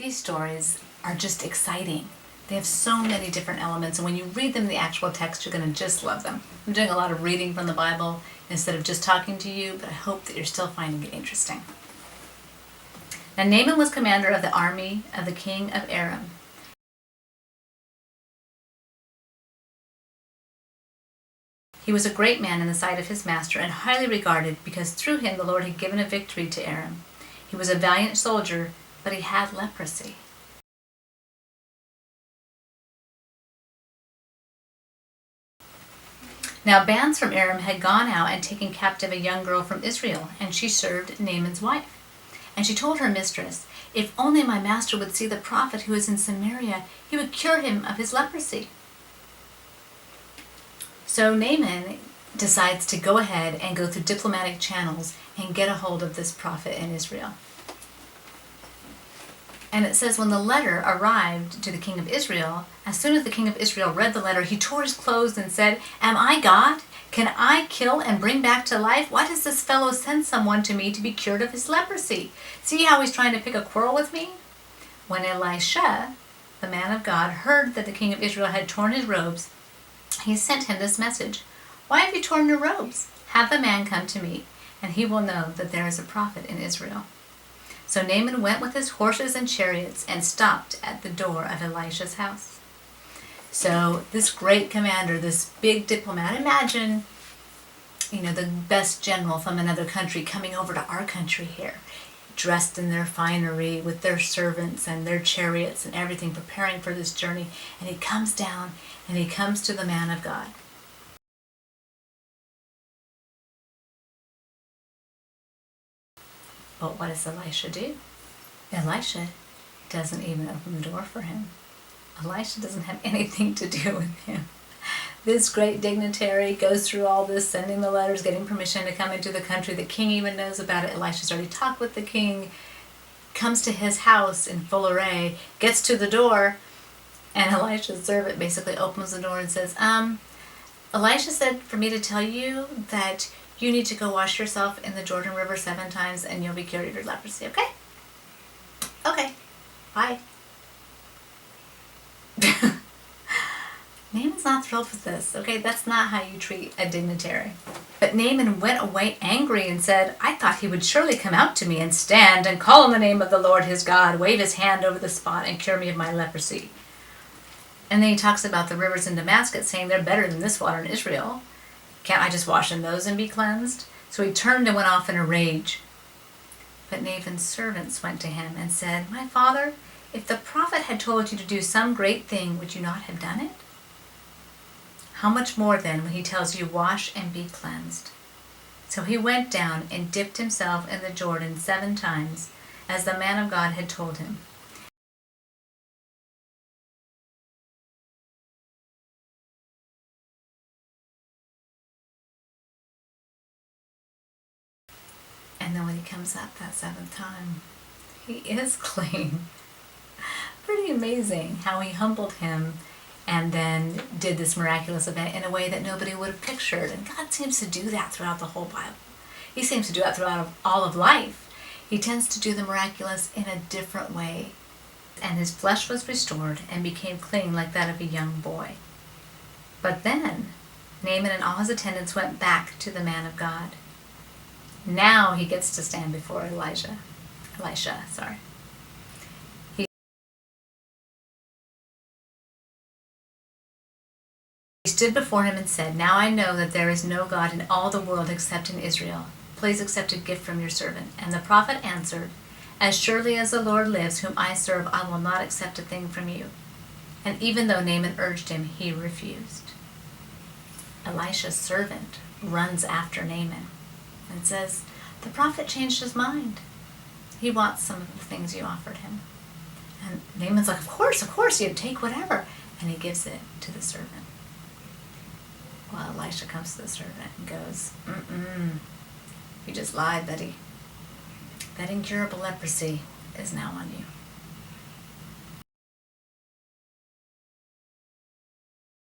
These stories are just exciting. They have so many different elements, and when you read them in the actual text, you're going to just love them. I'm doing a lot of reading from the Bible instead of just talking to you, but I hope that you're still finding it interesting. Now, Naaman was commander of the army of the king of Aram. He was a great man in the sight of his master and highly regarded because through him the Lord had given a victory to Aram. He was a valiant soldier, but he had leprosy. Now bands from Aram had gone out and taken captive a young girl from Israel, and she served Naaman's wife. And she told her mistress, "If only my master would see the prophet who is in Samaria, he would cure him of his leprosy." So Naaman decides to go ahead and go through diplomatic channels and get a hold of this prophet in Israel. And it says when the letter arrived to the king of Israel, as soon as the king of Israel read the letter, he tore his clothes and said, "Am I God? Can I kill and bring back to life? Why does this fellow send someone to me to be cured of his leprosy? See how he's trying to pick a quarrel with me?" When Elisha, the man of God, heard that the king of Israel had torn his robes, he sent him this message: "Why have you torn your robes? Have the man come to me, and he will know that there is a prophet in Israel." So Naaman went with his horses and chariots and stopped at the door of Elisha's house. So this great commander, this big diplomat, imagine, the best general from another country coming over to our country here, dressed in their finery with their servants and their chariots and everything, preparing for this journey. And he comes down and he comes to the man of God. But what does Elisha do? Elisha doesn't even open the door for him. Elisha doesn't have anything to do with him. This great dignitary goes through all this, sending the letters, getting permission to come into the country. The king even knows about it. Elisha's already talked with the king, comes to his house in full array, gets to the door, and Elisha's servant basically opens the door and says, Elisha said for me to tell you that you need to go wash yourself in the Jordan River 7 times and you'll be cured of your leprosy, okay? Okay, bye. Naaman's not thrilled with this, okay? That's not how you treat a dignitary. But Naaman went away angry and said, "I thought he would surely come out to me and stand and call on the name of the Lord his God, wave his hand over the spot and cure me of my leprosy." And then he talks about the rivers in Damascus, saying they're better than this water in Israel. Can't I just wash in those and be cleansed? So he turned and went off in a rage. But Naaman's servants went to him and said, "My father, if the prophet had told you to do some great thing, would you not have done it? How much more then when he tells you, wash and be cleansed?" So he went down and dipped himself in the Jordan 7 times, as the man of God had told him. And then when he comes up that 7th time, he is clean. Pretty amazing how he humbled him and then did this miraculous event in a way that nobody would have pictured. And God seems to do that throughout the whole Bible. He seems to do that throughout all of life. He tends to do the miraculous in a different way. And his flesh was restored and became clean like that of a young boy. But then Naaman and all his attendants went back to the man of God. Now he gets to stand before Elisha. He stood before him and said, "Now I know that there is no God in all the world except in Israel. Please accept a gift from your servant." And the prophet answered, "As surely as the Lord lives, whom I serve, I will not accept a thing from you." And even though Naaman urged him, he refused. Elisha's servant runs after Naaman and says, "The prophet changed his mind. He wants some of the things you offered him." And Naaman's like, of course, you take whatever. And he gives it to the servant. Well, Elisha comes to the servant and goes, "You just lied, buddy. That incurable leprosy is now on you."